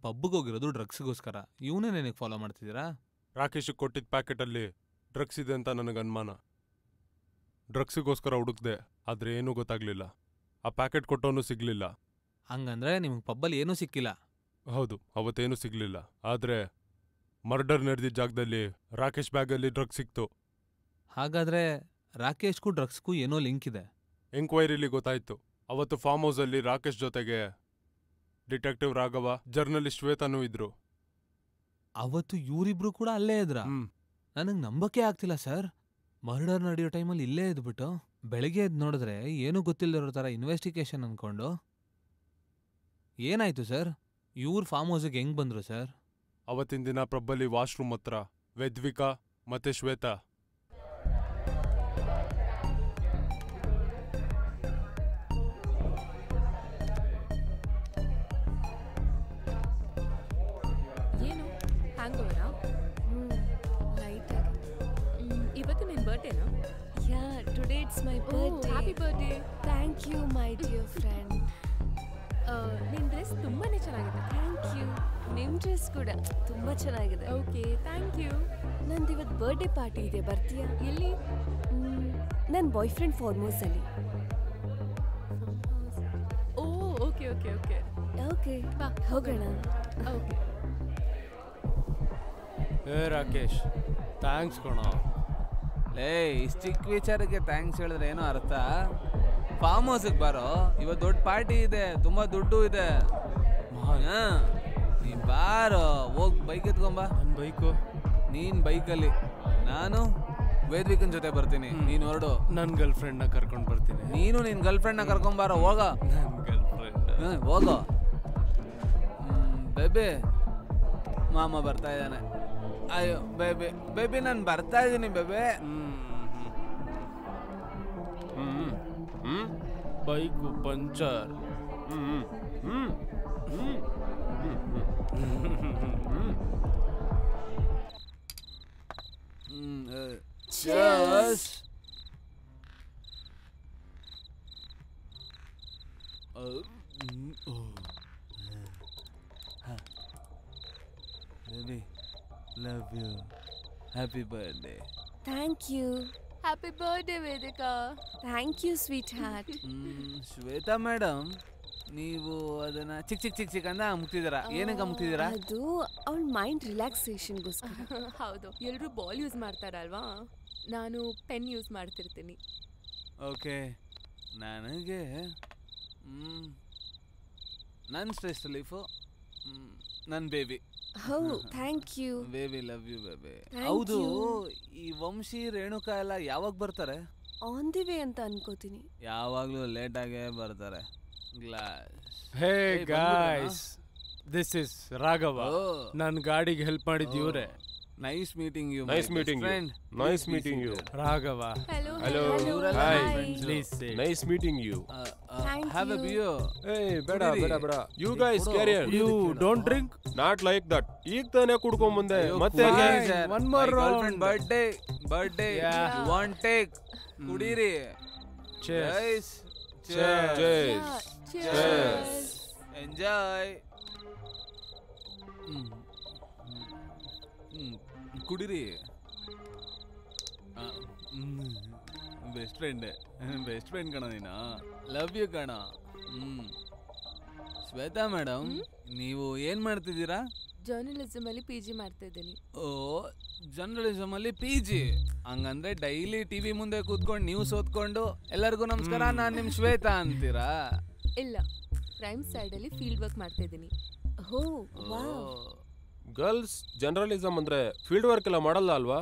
ಪಬ್ಗೆ ಹೋಗಿರೋದು ಡ್ರಗ್ಸ್ಗೋಸ್ಕರ, ಇವನೇ ನನಗೆ ಫಾಲೋ ಮಾಡ್ತಿದ್ದೀರಾ? ರಾಕೇಶ್ ಕೊಟ್ಟಿದ್ದ ಪ್ಯಾಕೆಟಲ್ಲಿ ಡ್ರಗ್ಸ್ ಇದೆ ಅಂತ ನನಗೆ ಅನುಮಾನ. ಡ್ರಗ್ಸಿಗೋಸ್ಕರ ಹುಡುಕ್ದೆ, ಆದರೆ ಏನೂ ಗೊತ್ತಾಗ್ಲಿಲ್ಲ. ಆ ಪ್ಯಾಕೆಟ್ ಕೊಟ್ಟವನು ಸಿಗ್ಲಿಲ್ಲ. ಹಂಗಂದ್ರೆ ನಿಮ್ಗೆ ಪಬ್ಬಲ್ಲಿ ಏನೂ ಸಿಕ್ಕಿಲ್ಲ? ಹೌದು, ಅವತ್ತೇನೂ ಸಿಗ್ಲಿಲ್ಲ. ಆದರೆ ಮರ್ಡರ್ ನಡೆದಿದ್ದ ಜಾಗದಲ್ಲಿ ರಾಕೇಶ್ ಬ್ಯಾಗಲ್ಲಿ ಡ್ರಗ್ಸ್ ಸಿಕ್ತು. ಹಾಗಾದ್ರೆ ರಾಕೇಶ್ಗೂ ಡ್ರಗ್ಸ್ಗೂ ಏನೋ ಲಿಂಕ್ ಇದೆ. ಎಂಕ್ವೈರಿಲಿ ಗೊತ್ತಾಯ್ತು. ಅವತ್ತು ಫಾರ್ಮ್ ಹೌಸಲ್ಲಿ ರಾಕೇಶ್ ಜೊತೆಗೆ ಡಿಟೆಕ್ಟಿವ್ ರಾಘವ, ಜರ್ನಲಿಸ್ಟ್ ಶ್ವೇತಾನೂ ಇದ್ರು. ಅವತ್ತು ಇವರಿಬ್ರು ಕೂಡ ಅಲ್ಲೇ ಇದ್ರ? ನನಗೆ ನಂಬಕ್ಕೆ ಆಗ್ತಿಲ್ಲ ಸರ್. ಮರ್ಡರ್ ನಡೆಯೋ ಟೈಮಲ್ಲಿ ಇಲ್ಲೇ ಇದ್ಬಿಟ್ಟು ಬೆಳಗ್ಗೆ ಎದ್ದು ನೋಡಿದ್ರೆ ಏನೂ ಗೊತ್ತಿಲ್ಲದಿರೋ ಥರ ಇನ್ವೆಸ್ಟಿಗೇಷನ್ ಅನ್ಕೊಂಡು. ಏನಾಯ್ತು ಸರ್? ಇವ್ರ ಫಾರ್ಮ್ ಹೌಸಿಗೆ ಹೆಂಗ್ ಬಂದ್ರು ಸರ್? ಅವತ್ತಿನ ದಿನ ಪ್ರಬ್ಬಲ್ಲಿ ವಾಶ್ರೂಮ್ ಹತ್ರ ವೇದ್ವಿಕಾ ಮತ್ತೆ ಶ್ವೇತಾ. ಏನು ಹ್ಯಾಂಗೋವರಾ? ಲೈಟ್ ಆಗಿ. ಇವತ್ತು ನಿನ್ನ ಬರ್ಡೇನಾ? Ya, today it's my birthday. Happy birthday. Thank you my dear friend. ನಿನ್ನ ಡ್ರೆಸ್ ತುಂಬಾನೇ ಚೆನ್ನಾಗಿದೆ. Thank you. ನಿಮ್ಮ ಡ್ರೆಸ್ ಕೂಡ ತುಂಬ ಚೆನ್ನಾಗಿದೆ. Okay, thank you. ನಂದು ಇವತ್ತು ಬರ್ಡೇ ಪಾರ್ಟಿ ಇದೆ, ಬರ್ತೀಯಾ? ಎಲ್ಲಿ? ನನ್ನ ಬಾಯ್ ಫ್ರೆಂಡ್ ಫಾರ್ಮ್ ಹೌಸಲ್ಲಿ. Oh, okay okay okay okay, ಬಾ ಹೋಗೋಣ. ಓಕೆ. ಏ ರಾಕೇಶ್, ಥ್ಯಾಂಕ್ಸ್ ಕಣೋ. ಲೇ, ಇಷ್ಟು ಚಿಕ್ಕ ವಿಚಾರಕ್ಕೆ ಥ್ಯಾಂಕ್ಸ್ ಹೇಳಿದ್ರೆ ಏನೋ ಅರ್ಥ? ಫಾರ್ಮ್ ಹೌಸಿಗೆ ಬಾರೋ, ಇವತ್ತು ದೊಡ್ಡ ಪಾರ್ಟಿ ಇದೆ, ತುಂಬ ದುಡ್ಡು ಇದೆ. ನೀ ಬಾರೋ, ಹೋಗಿ ಬೈಕ್ ಎತ್ಕೊಂಬ. ನನ್ನ ಬೈಕು? ನೀನು ಬೈಕಲ್ಲಿ, ನಾನು ವೇದ್ವಿಕನ್ ಜೊತೆ ಬರ್ತೀನಿ. ನೀನು ಹೊರಡು. ನನ್ನ ಗರ್ಲ್ ಫ್ರೆಂಡ್ನ ಕರ್ಕೊಂಡು ಬರ್ತೀನಿ. ನೀನು ನಿನ್ನ ಗರ್ಲ್ ಫ್ರೆಂಡ್ನ ಕರ್ಕೊಂಬಾರೋ, ಹೋಗ. ನನ್ನ ಗರ್ಲ್ ಫ್ರೆಂಡ್ ಹೋಗೋ. ಬೇಬಿ, ಮಾಮ ಬರ್ತಾ ಇದ್ದಾನೆ. ಅಯ್ಯೋ ಬೇಬಿ, ಬೇಬಿ ನಾನು ಬರ್ತಾ ಇದ್ದೀನಿ baby. Bike puncture. Cheers. Baby, love you. Happy birthday. Thank you. Happy birthday Vedika. Thank you sweetheart. Shweta madam, ನೀವು ಅದನ್ನ ಚಿಕ್ಕ ಚಿಕ್ಕ ಚಿಕ್ಕ ಚಿಕ್ಕ ಅಂತ ಮುಗ್ತಿದ್ದೀರಾ. ಏನಕ್ಕೆ ಮುಗ್ತಿದ್ದೀರಾ? ಅದು ಅವಳ ಮೈಂಡ್ ರಿಲ್ಯಾಕ್ಸೇಷನ್ಗೋಸ್ಕರ. ಹೌದು, ಎಲ್ಲರೂ ಬಾಲ್ ಯೂಸ್ ಮಾಡ್ತಾರಲ್ವಾ, ನಾನು ಪೆನ್ ಯೂಸ್ ಮಾಡ್ತಿರ್ತೀನಿ. ಓಕೆ, ನನಗೆ ನನ್ನ ಸ್ಟ್ರೆಸ್ ರಿಲೀಫು ನನ್ನ ಬೇಬಿ. ಹೋ, thank you. Baby, love you baby. ಹೌದು, ಈ ವಂಶಿ ರೇಣುಕಾ ಎಲ್ಲ ಯಾವಾಗ ಬರ್ತಾರೆ? ಆನ್ ದಿ ವೇ ಅಂತ ಅನ್ಕೋತೀನಿ. ಯಾವಾಗಲೂ ಲೇಟಾಗೇ ಬರ್ತಾರೆ. Glass. Hey guys, this is Raghava. ನನ್ನ ಗಾಡಿಗೆ ಹೆಲ್ಪ್ ಮಾಡಿದ್ದು ಇವರೇ. Nice meeting you. Nice meeting you. Nice meeting you. Raghava. Hello. Hello. Hi. Hi. Please sit. Nice meeting you. Have a beer. Hey, beda. You guys carry on. You don't drink? Not like that. ಈಗ ತಾನೇ ಕುಡ್ಕೊಂಡ್ ಬಂದೆ, ಮತ್ತೆ One more round. Birthday. You want take? ಕುಡೀರಿ. Cheers. Cheers. Enjoy. ಕುಡೀರಿ. Best friend ಕಣ ನೀನು. Love you ಕಣ. Shweta madam, ನೀವು ಏನ್ ಮಾಡ್ತಿದ್ದೀರಾ? ಜರ್ನಲಿಸಮ್ ಅಲ್ಲಿ PG ಮಾಡ್ತಾ ಇದ್ದೀನಿ. ಓ, ಜರ್ನಲಿಸಮ್ ಅಲ್ಲಿ PG. ಹಂಗಂದ್ರೆ ಡೈಲಿ ಟಿವಿ ಮುಂದೆ ಕೂತ್ಕೊಂಡು ನ್ಯೂಸ್ ಓದ್ಕೊಂಡು ಎಲ್ಲರಿಗೂ ನಮಸ್ಕಾರ, ನಾನು ನಿಮ್ ಶ್ವೇತಾ ಅಂತೀರಾ? ಇಲ್ಲ, ಪ್ರೈಮ್ ಸೈಡ್ ಅಲ್ಲಿ ಫೀಲ್ಡ್ ವರ್ಕ್ ಮಾಡ್ತಾ ಇದ್ದೀನಿ. ಹೋ, ವಾವ್. ಗರ್ಲ್ಸ್ ಜರ್ನಲಿಸಮ್ ಅಂದ್ರೆ ಫೀಲ್ಡ್ ವರ್ಕ್ ಎಲ್ಲ ಮಾಡಲ್ಲ ಅಲ್ವಾ?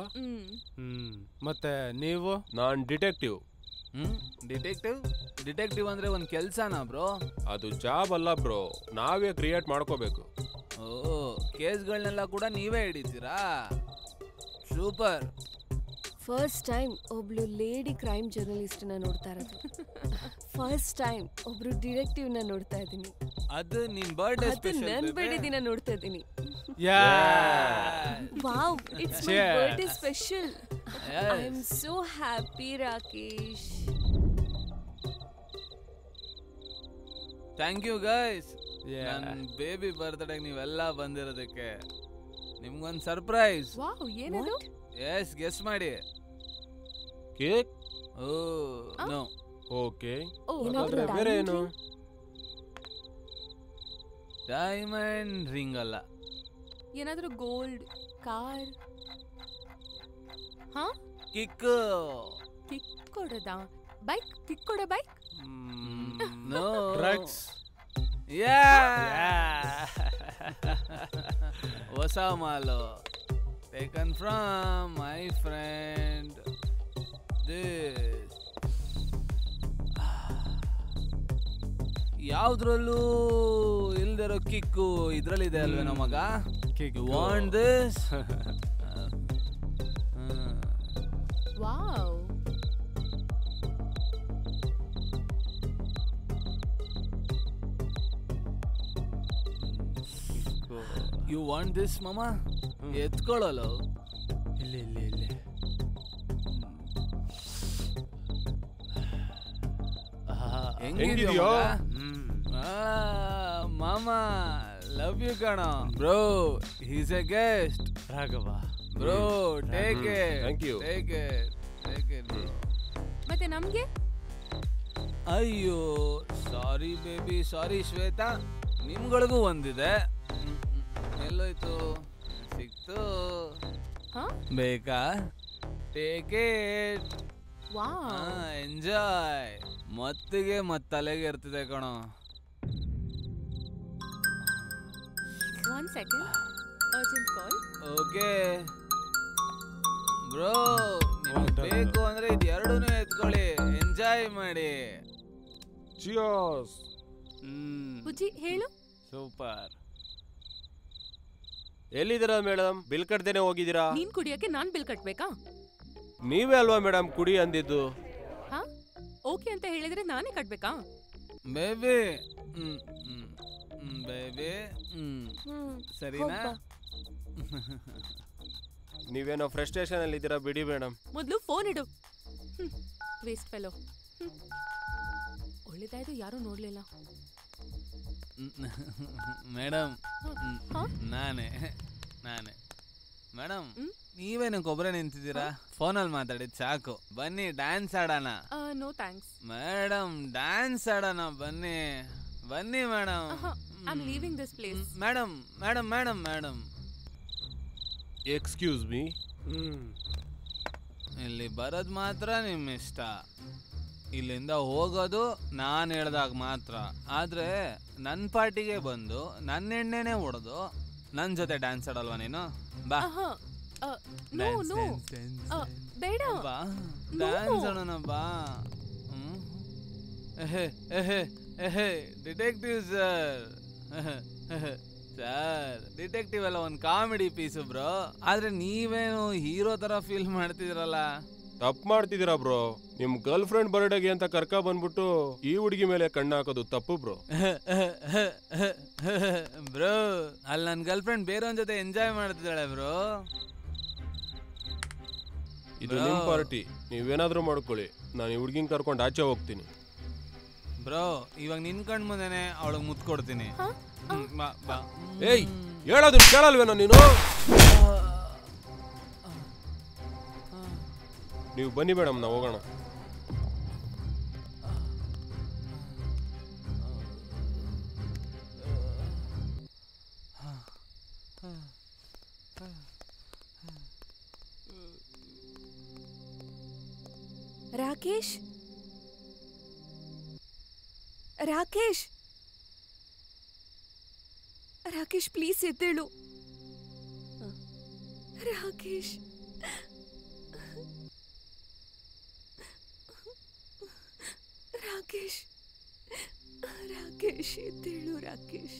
ಮತ್ತೆ ನೀವು? ನಾನ್ ಡಿಟೆಕ್ಟಿವ್. ಡಿಟೆಕ್ಟಿವ್ ಅಂದ್ರೆ ಒಂದ್ ಕೆಲ್ಸನಾ ಬ್ರೋ? ಅದು ಜಾಬ್ ಅಲ್ಲ ಬ್ರೋ, ನಾವೇ ಕ್ರಿಯೇಟ್ ಮಾಡ್ಕೋಬೇಕು. ಓ, ಕೇಸ್ಗಳನ್ನೆಲ್ಲ ಕೂಡ ನೀವೇ ಹಿಡಿತೀರಾ? ಸೂಪರ್. ಫಸ್ಟ್ ಟೈಮ್ ಒಬ್ಳು ಲೇಡಿ ಕ್ರೈಮ್ ಜರ್ನಲಿಸ್ಟ್ನ ನೋಡ್ತಾ ಇರೋದು. ಫಸ್ಟ್ ಟೈಮ್ ಒಬ್ರು ಡಿಟೆಕ್ಟಿವ್ನ ನೋಡ್ತಾ ಇದ್ದೀನಿ. ಅದು ನಿನ್ ಬರ್ಡೇ ಸ್ಪೆಷಲ್. ನನ್ನ ಬರ್ಡೇ ದಿನ ನೋಡ್ತಾ ಇದ್ದೀನಿ. Wow, it's my birthday special. I am so happy Rakesh. Thank you guys. ನನ್ನ ಬೇಬಿ ಬರ್ತ್ಡೇಗೆ ನೀವೆಲ್ಲ ಬಂದಿರೋದಕ್ಕೆ ನಿಮ್ಗೊಂದು ಸರ್ಪ್ರೈಸ್. ವಾವ್, ಏನದು? ಎಸ್, ಗೆಸ್ ಮಾಡಿ. Cake. Oh no. Okay, oh, ಹಾಗಾದ್ರೆ ಬೇರೆ ಏನು? ಡೈಮಂಡ್ ರಿಂಗ್ ಅಲ್ಲ. ಏನಾದ್ರೂ ಗೋಲ್ಡ್, ಕಾರ್? ಹಾ, ಕಿಕ್. ಕಿಕ್ ಕೊಡೋದಾ? ಬೈಕ್? ಕಿಕ್ ಕೊಡೋ ಬೈಕ್? ನೋ. ಡ್ರಗ್ಸ್. ಹೊಸ ಮಾಲು taken from my friend. This ಯಾವ್ದ್ರಲ್ಲೂ ಇಲ್ದಿರೋ ಕಿಕ್ಕು ಇದ್ರಲ್ಲಿದೆ ಅಲ್ವೇನೋ ಮಗ? Kick. Want this? Wow, you want this mama? ಎತ್ಕೊಳ್ಳಲ್ಲ. ಇಲ್ಲಿ ಹೆಂಗಿದ್ಯೋ ಮಾಮ? ಲವ್ ಯು ಕಣ bro. He's a guest. Raghava. Bro take it. Thank you. Take it bro. ಮತ್ತೆ ನಮ್ಗೆ? ಅಯ್ಯೋ ಸಾರಿ ಬೇಬಿ, ಸಾರಿ ಶ್ವೇತಾ. ನಿಮ್ಗಳಿಗೂ ಒಂದಿದೆ. ಎಲ್ಲೋಯ್ತು? ಸಿಕ್ತು. ಹಾ, ಬೇಕಾ? Take it. ವಾವ್. ಎಂಜಾಯ್. ಮತ್ತಿಗೆ ತಲೆಗೆ ಇರ್ತಿದೆ ಕಣೋ. One second, urgent call. Okay bro, ನಿಮಗೆ ಬೇಕು ಅಂದ್ರೆ ಇದು ಎರಡೂನು ಎತ್ಕೊಳ್ಳಿ, ಎಂಜಾಯ್ ಮಾಡಿ. ಚಿಯರ್ಸ್. ಬುಜ್ಜಿ ಹೇಳು. ಸೂಪರ್. ಎಲ್ಲಿದ್ದೀರಾ ಮೇಡಮ್? ಬಿಲ್ ಕಟ್ದೇನೆ ಹೋಗಿದ್ದೀರಾ? ನೀನ್ ಕುಡಿಯಕ್ಕೆ ನಾನ್ ಬಿಲ್ ಕಟ್ಬೇಕಾ? ನೀವೇ ಅಲ್ವಾ ಮೇಡಮ್ ಕುಡಿ ಅಂದಿದ್ದು? ಹಾ, ಓಕೆ ಅಂತ ಹೇಳಿದ್ರೆ ನಾನೇ ಕಟ್ಬೇಕಾ? ಬೇಬಿ ಬೇಬಿ ಸರಿನಾ? ನೀವೇನೋ ಫ್ರಸ್ಟ್ರೇಷನ್ ಅಲ್ಲಿ ಇದ್ದೀರಾ ಬಿಡಿ ಮೇಡಮ್. ಮೊದ್ಲು ಫೋನ್ ಇಡು. Waste fellow. ಒಳ್ಳೇದಾಯ್ತು ಯಾರು ನೋಡ್ಲಿಲ್ಲ. ಮೇಡಮ್ ಹಾ? ನಾನೇ ಮೇಡಮ್. ನೀವೇನಕ್ಕೆ ಒಬ್ಬರೇ ನಿಂತಿದ್ದೀರಾ? ಫೋನಲ್ಲಿ ಮಾತಾಡಿದ್ ಸಾಕು, ಬನ್ನಿ ಡ್ಯಾನ್ಸ್ ಆಡೋಣ. ನೋ ಥ್ಯಾಂಕ್ಸ್ ಮೇಡಮ್, ಡ್ಯಾನ್ಸ್ ಆಡೋಣ ಬನ್ನಿ. ಬನ್ನಿ madam. I am leaving this place. Madam madam madam madam excuse me. ಇಲ್ಲಿ ಬರೋದು ಮಾತ್ರ ನಿಮ್ಮ ಇಷ್ಟ, ಇಲ್ಲಿಂದ ಹೋಗೋದು ನಾನು ಹೇಳ್ದಾಗ ಮಾತ್ರ. ಆದ್ರೆ ನನ್ನ ಪಾರ್ಟಿಗೆ ಬಂದು ನನ್ನ ಎಣ್ಣೆನೆ ಹೊಡೆದು ನನ್ನ ಜೊತೆ ಡ್ಯಾನ್ಸ್ ಆಡಲ್ವಾ ನೀನು? ಬಾ ನೋ ನೋ, ಬೇಡ. ಬಾ ಡ್ಯಾನ್ಸ್ ಆಡೋಣ ಬಾ. Detective sir. ಸರ್, ಡಿಟೆಕ್ಟಿವ್ ಎಲ್ಲ ಒಂದು ಕಾಮಿಡಿ ಪೀಸು ಬ್ರೋ. ಆದ್ರೆ ನೀವೇನು ಹೀರೋ ತರ ಫೀಲ್ ಮಾಡ್ತಿದ್ರಲ್ಲ. ತಪ್ಪು ಮಾಡ್ತಿದ್ದೀರಾ ಬ್ರೋ. ನಿಮ್ ಗರ್ಲ್ ಫ್ರೆಂಡ್ ಬರ್ಡೇಗೆ ಅಂತ ಕರ್ಕ ಬಂದ್ಬಿಟ್ಟು ಈ ಹುಡುಗಿ ಮೇಲೆ ಕಣ್ಣು ಹಾಕೋದು ತಪ್ಪು ಬ್ರೋ. ಬ್ರೋ, ಅಲ್ಲಿ ನನ್ನ ಗರ್ಲ್ ಫ್ರೆಂಡ್ ಬೇರೆಯವ್ರ ಜೊತೆ ಎಂಜಾಯ್ ಮಾಡ್ತಿದ್ದಾಳೆ ಬ್ರೋ. ಇದು ನಿಮ್ ಪಾರ್ಟಿ, ನೀವೇನಾದ್ರೂ ಮಾಡ್ಕೊಳ್ಳಿ. ನಾನು ಈ ಹುಡುಗಿನ ಕರ್ಕೊಂಡು ಆಚೆ ಹೋಗ್ತೀನಿ. ಬ್ರೋ, ಇವಾಗ ನಿನ್ ಕಣ್ ಮುಂದೆನೆ ಅವಳಿಗೆ ಮುತ್ತು ಕೊಡ್ತೀನಿ. ಬಾ ಬಾ. ಏಯ್, ಹೇಳೋದು ಕೇಳಲ್ವೇನೋ ನೀನು? ನೀವು ಬನ್ನಿ ಮೇಡಮ್, ನಾವು ಹೋಗೋಣ. ರಾಕೇಶ್, ರಾಕೇಶ್, ರಾಕೇಶ್ ಪ್ಲೀಸ್ ಎದ್ದೇಳು. ರಾಕೇಶ್, ರಾಕೇಶ್, ರಾಕೇಶ್ ಎದ್ದೇಳು. ರಾಕೇಶ್,